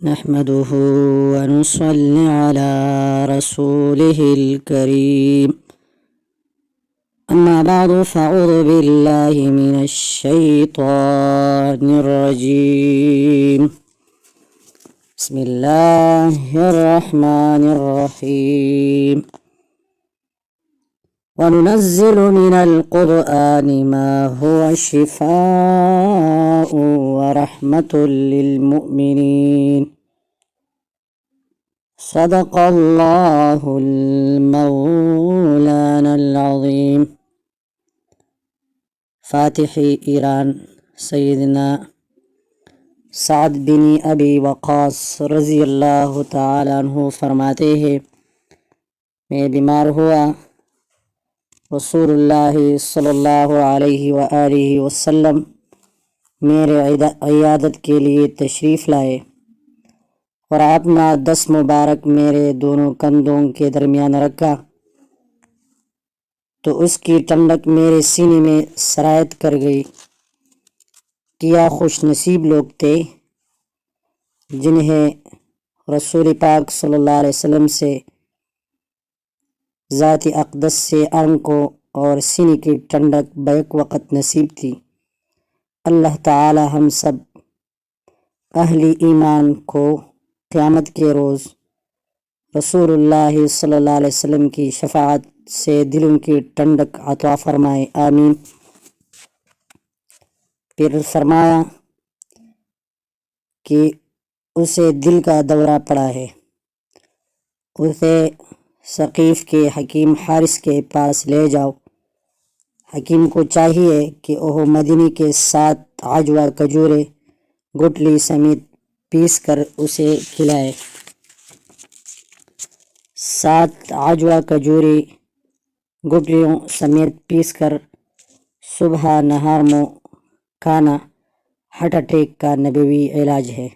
نحمده ونصلي على رسوله الكريم. أما بعد فأعوذ بالله من الشيطان الرجيم. بسم الله الرحمن الرحيم. وننزل من القرآن ما هو شفاء ورحمة للمؤمنين. صدق الله المولانا العظيم. فاتح ایران سیدنا سعد بن ابی وقاص رضی اللہ تعالیٰ عنہ فرماتے ہیں، میں بیمار ہوا، رسول اللہ صلی اللہ علیہ وآلہ وسلم میرے عیادت کے لیے تشریف لائے اور اپنا دست مبارک میرے دونوں کندھوں کے درمیان رکھا تو اس کی ٹھنڈک میرے سینے میں سرایت کر گئی۔ کیا خوش نصیب لوگ تھے جنہیں رسول پاک صلی اللہ علیہ وسلم سے ذات اقدس سے آنکھوں اور سینے کی ٹھنڈک بیک وقت نصیب تھی۔ اللہ تعالی ہم سب اہل ایمان کو قیامت کے روز رسول اللہ صلی اللہ علیہ وسلم کی شفاعت سے دلوں کی ٹھنڈک عطا فرمائے، آمین۔ پھر فرمایا کہ اسے دل کا دورہ پڑا ہے، اسے ثقیف کے حکیم حارث کے پاس لے جاؤ۔ حکیم کو چاہیے کہ وہ مدینے کے 7 عجوہ کھجوریں گٹلی سمیت پیس کر اسے کھلائے۔ 7 عجوہ کھجوریں گٹلیوں سمیت پیس کر صبح نہار میں کھانا ہارٹ اٹیک کا نبوی علاج ہے۔